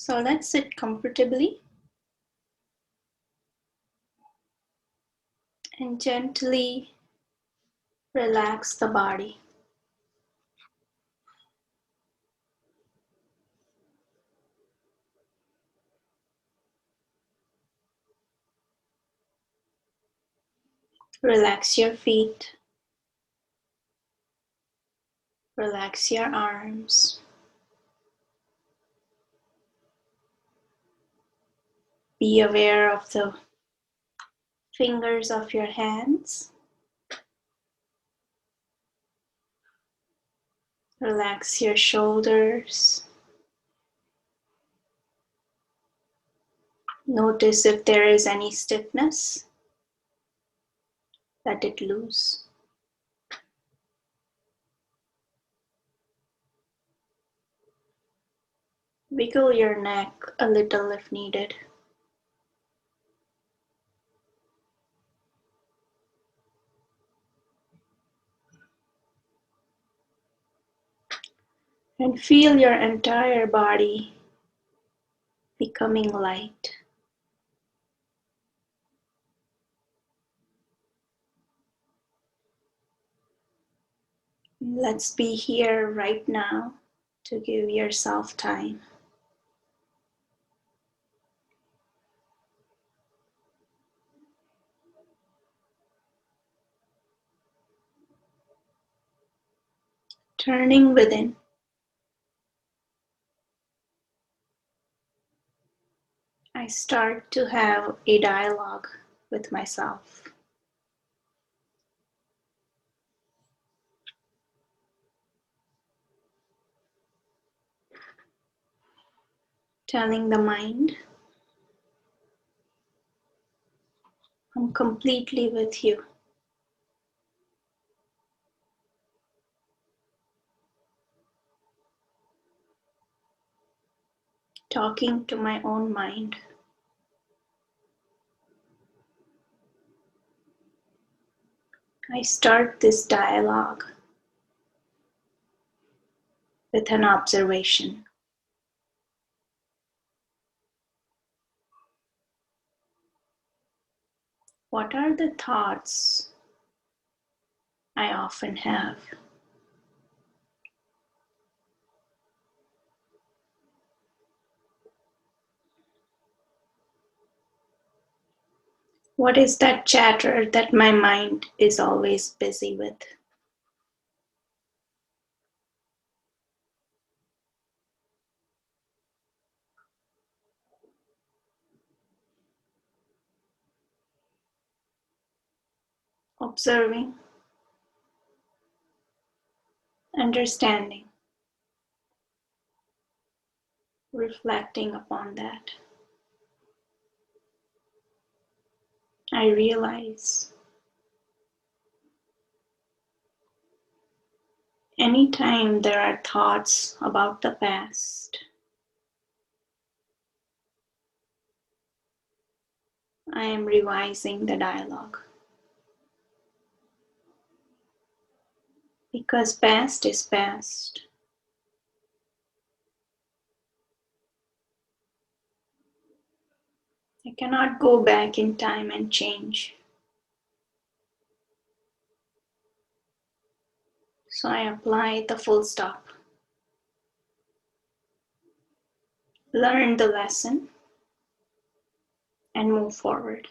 So let's sit comfortably and gently relax the body. Relax your feet. Relax your arms. Be aware of the fingers of your hands. Relax your shoulders. Notice if there is any stiffness. Let it loose. Wiggle your neck a little if needed. And feel your entire body becoming light. Let's be here right now to give yourself time. Turning within. I start to have a dialogue with myself. Telling the mind, I'm completely with you. Talking to my own mind. I start this dialogue with an observation. What are the thoughts I often have? What is that chatter that my mind is always busy with? Observing, understanding, reflecting upon that. I realize anytime there are thoughts about the past, I am revising the dialogue. Because past is past. I cannot go back in time and change. So I apply the full stop. Learn the lesson and move forward.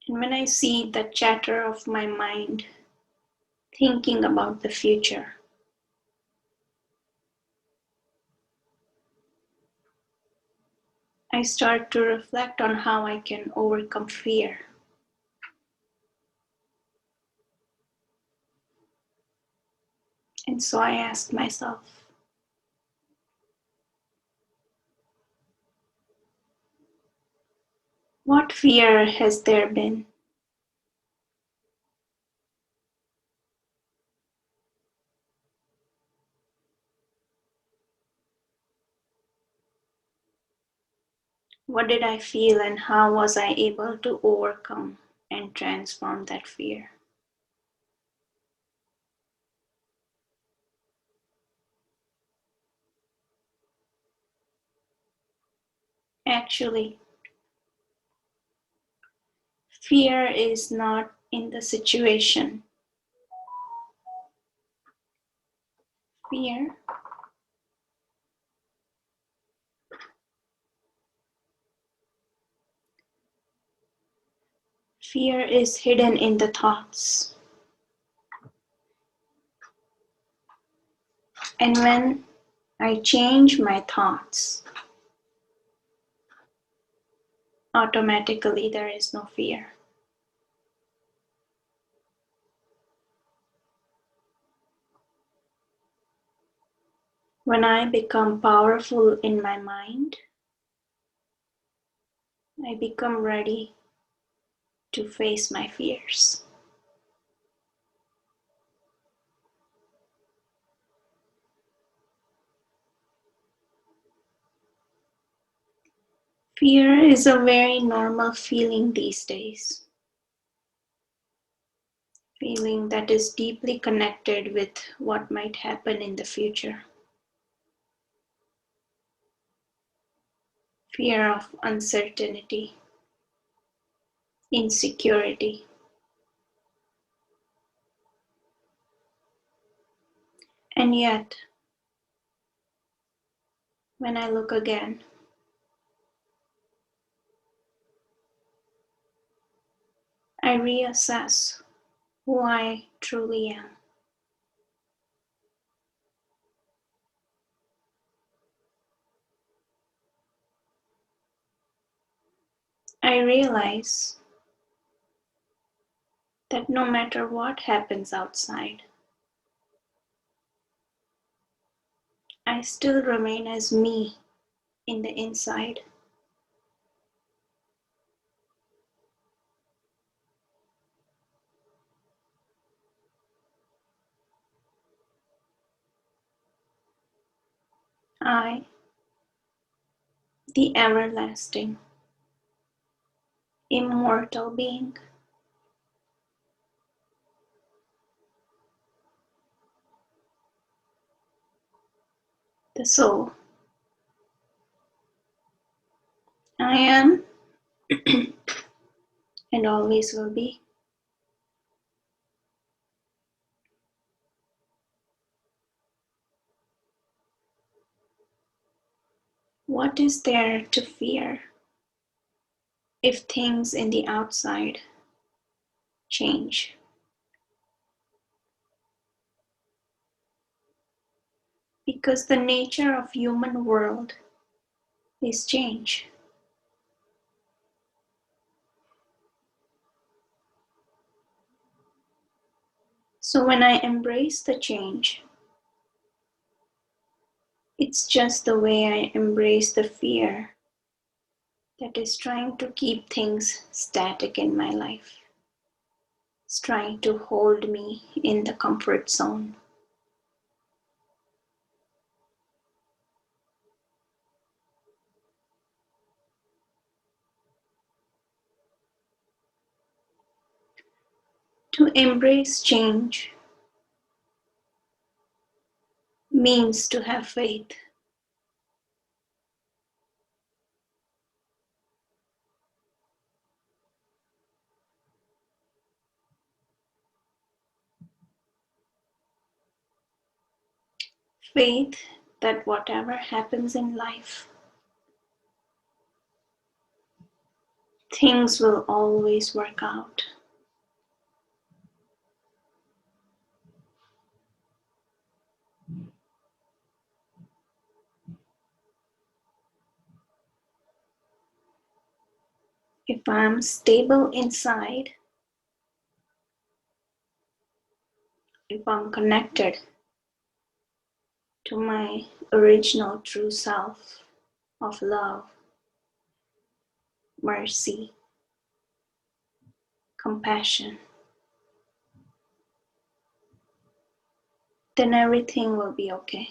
And when I see the chatter of my mind thinking about the future, I start to reflect on how I can overcome fear. And so I ask myself, what fear has there been? What did I feel and how was I able to overcome and transform that fear? Actually, fear is not in the situation. Fear Fear is hidden in the thoughts. And when I change my thoughts, automatically there is no fear. When I become powerful in my mind, I become ready to face my fears. Fear is a very normal feeling these days. Feeling that is deeply connected with what might happen in the future. Fear of uncertainty, insecurity. And yet, when I look again, I reassess who I truly am. I realize that no matter what happens outside, I still remain as me in the inside. I, the everlasting, immortal being, the soul. I am and always will be. What is there to fear if things in the outside change? Because the nature of human world is change. So when I embrace the change, it's just the way I embrace the fear that is trying to keep things static in my life. It's trying to hold me in the comfort zone. To embrace change means to have faith. Faith that whatever happens in life, things will always work out. If I'm stable inside, if I'm connected to my original true self of love, mercy, compassion, then everything will be okay.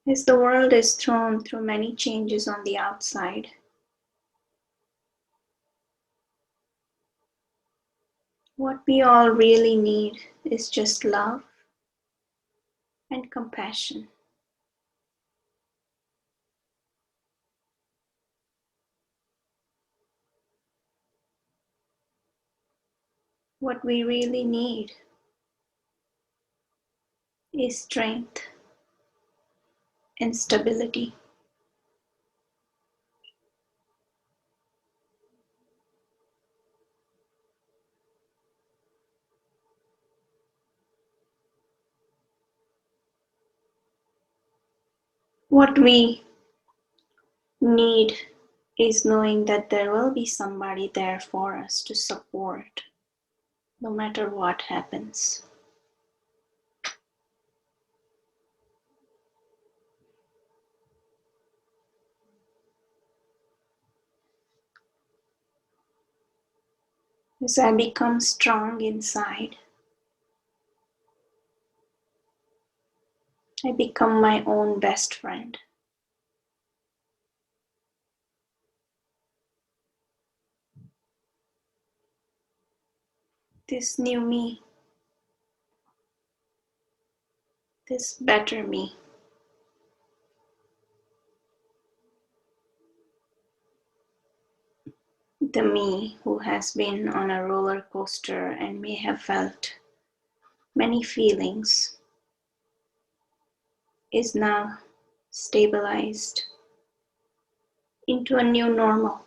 As the world is thrown through many changes on the outside, what we all really need is just love and compassion. What we really need is strength and stability. What we need is knowing that there will be somebody there for us to support no matter what happens. As I become strong inside, I become my own best friend. This new me, this better me, the me who has been on a roller coaster and may have felt many feelings, is now stabilized into a new normal,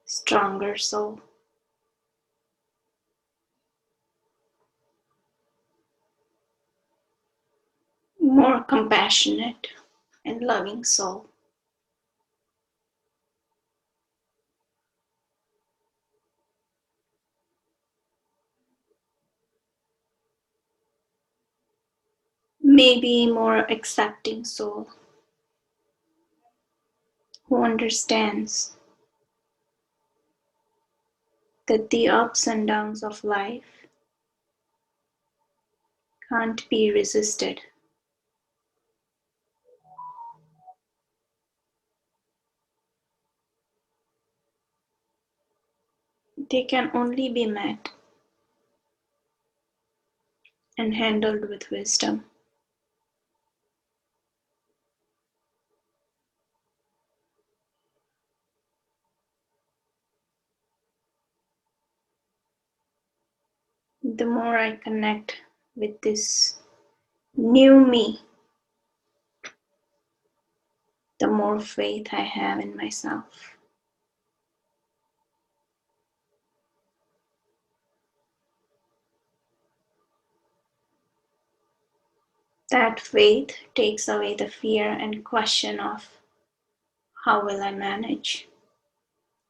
stronger soul, more compassionate and loving soul. Maybe more accepting soul who understands that the ups and downs of life can't be resisted. They can only be met and handled with wisdom. The more I connect with this new me, the more faith I have in myself. That faith takes away the fear and question of how will I manage?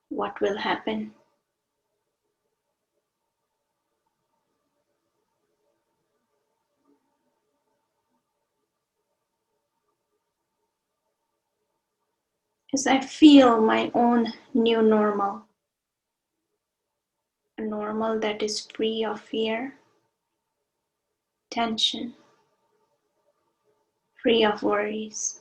What will happen? As I feel my own new normal, a normal that is free of fear, tension, free of worries,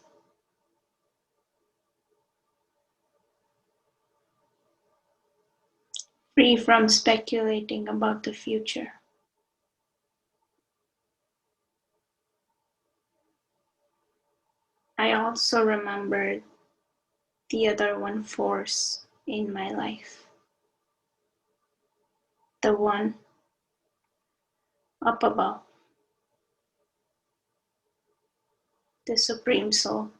free from speculating about the future. I also remembered the other one force in my life, the one up above, the Supreme Soul,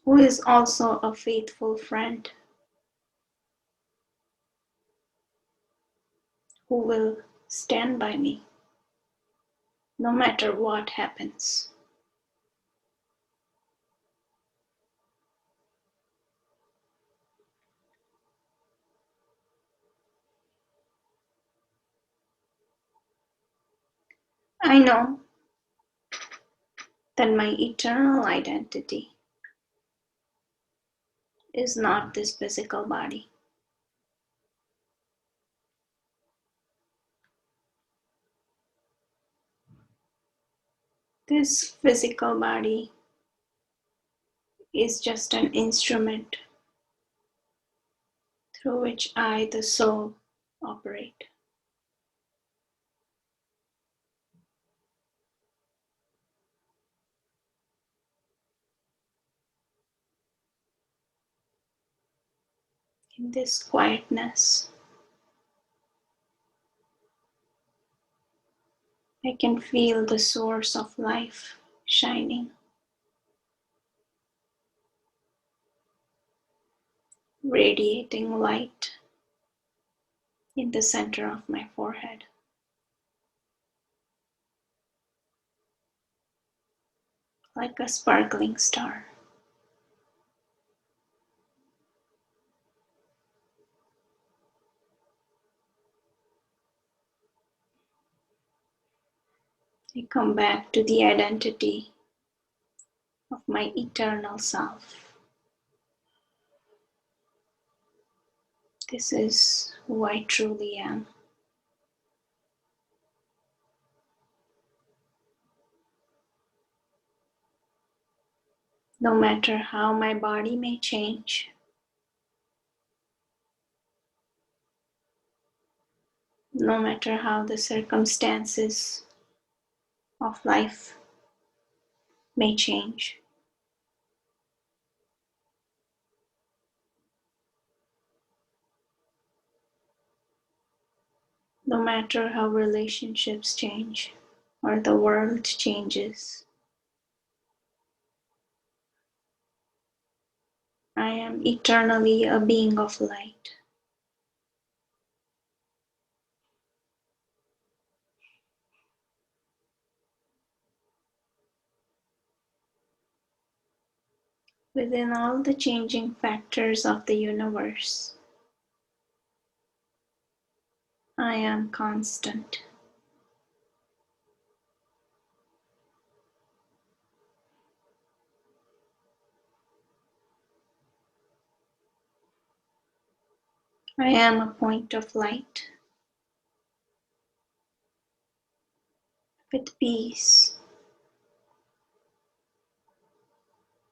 who is also a faithful friend, who will stand by me no matter what happens. I know that my eternal identity is not this physical body. This physical body is just an instrument through which I, the soul, operate. In this quietness, I can feel the source of life shining, radiating light in the center of my forehead. Like a sparkling star. I come back to the identity of my eternal self. This is who I truly am. No matter how my body may change, no matter how the circumstances of life may change, no matter how relationships change or the world changes, I am eternally a being of light. Within all the changing factors of the universe, I am constant. I am a point of light with peace,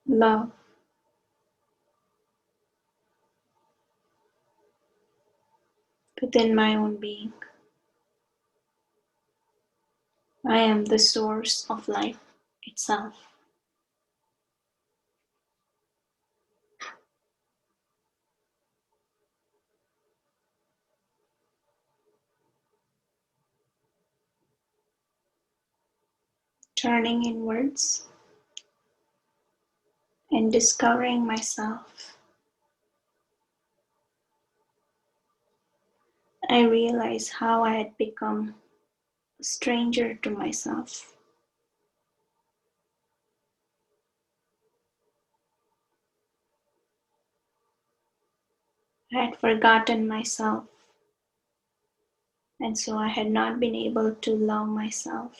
love, within my own being. I am the source of life itself. Turning inwards and discovering myself, I realize how I had become a stranger to myself. I had forgotten myself, and so I had not been able to love myself.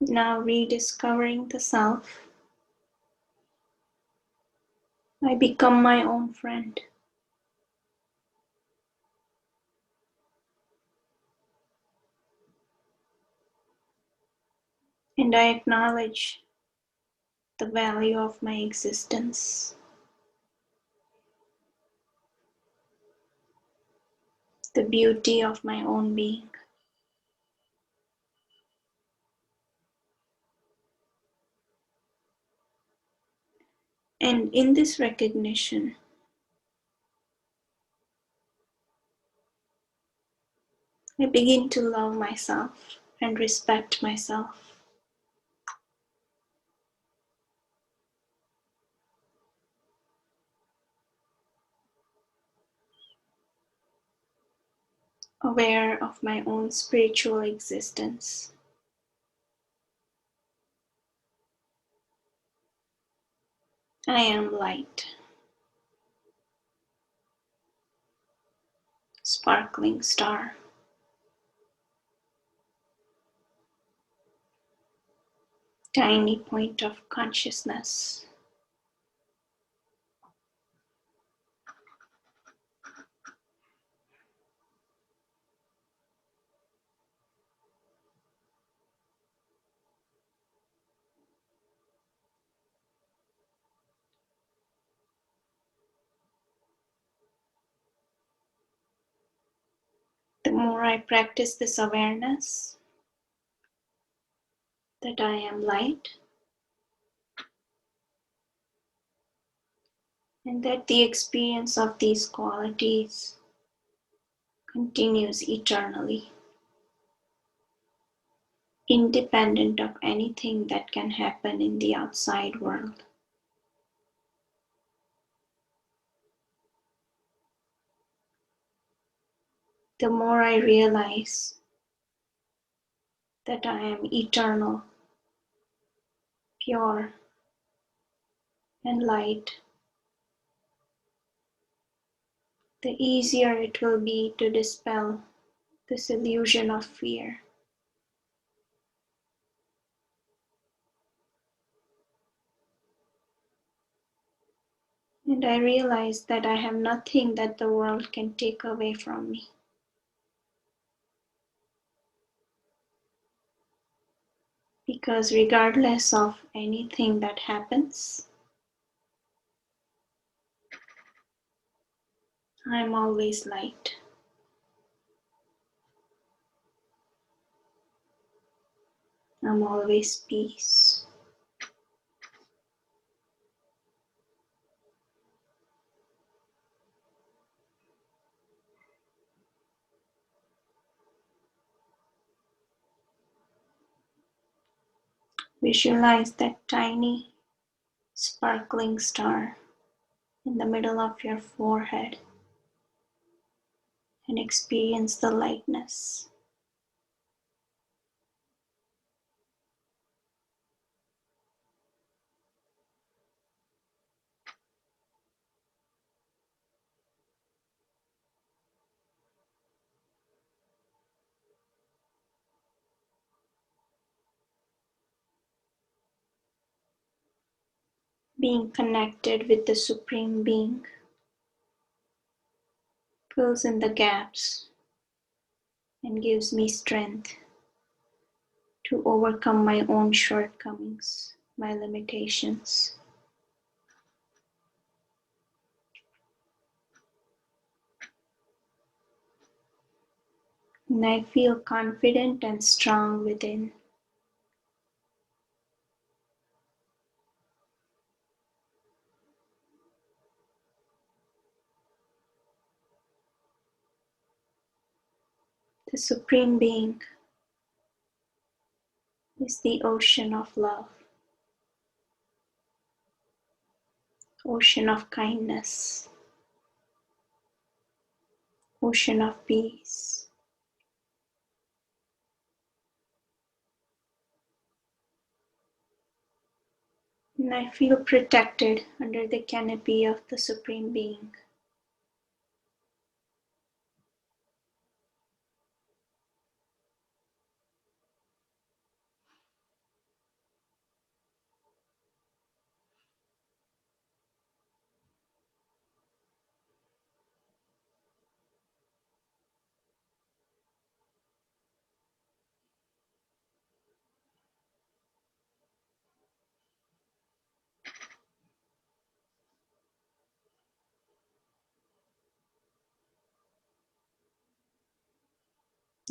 Now, rediscovering the self, I become my own friend. And I acknowledge the value of my existence, the beauty of my own being. And in this recognition, I begin to love myself and respect myself. Aware of my own spiritual existence. I am light, sparkling star. tiny point of consciousness. The more I practice this awareness that I am light and that the experience of these qualities continues eternally, independent of anything that can happen in the outside world. The more I realize that I am eternal, pure, and light, the easier it will be to dispel this illusion of fear. And I realize that I have nothing that the world can take away from me. Because regardless of anything that happens, I'm always light. I'm always peace. Visualize that tiny sparkling star in the middle of your forehead and experience the lightness. Being connected with the Supreme Being fills in the gaps and gives me strength to overcome my own shortcomings, my limitations. And I feel confident and strong within. The Supreme Being is the ocean of love, ocean of kindness, ocean of peace. And I feel protected under the canopy of the Supreme Being.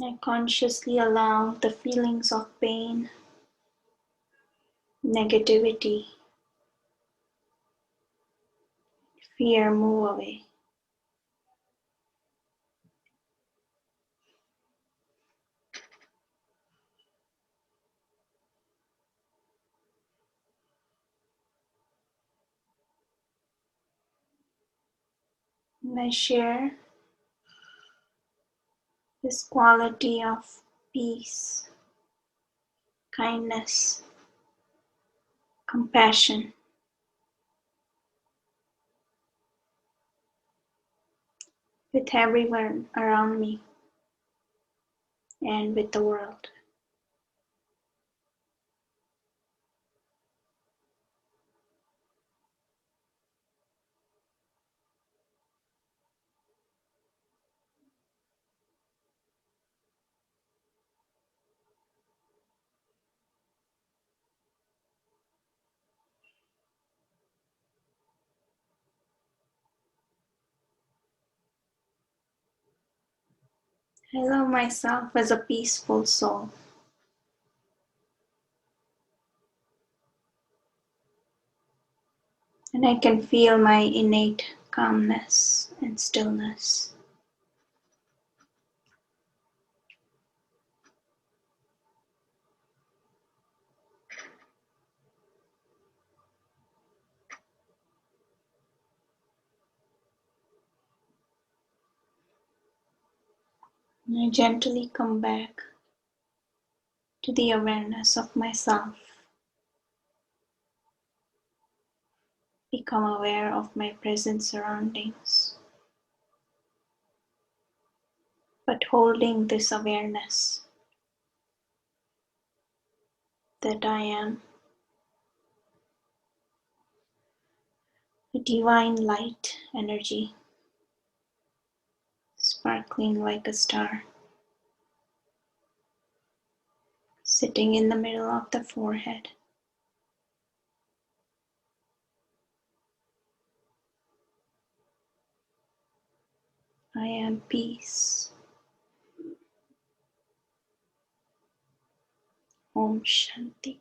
I consciously allow the feelings of pain, negativity, fear move away. And I share this quality of peace, kindness, compassion with everyone around me and with the world. I love myself as a peaceful soul, and I can feel my innate calmness and stillness. And I gently come back to the awareness of myself, become aware of my present surroundings, but holding this awareness that I am a divine light energy, sparkling like a star, sitting in the middle of the forehead. I am peace. Om Shanti.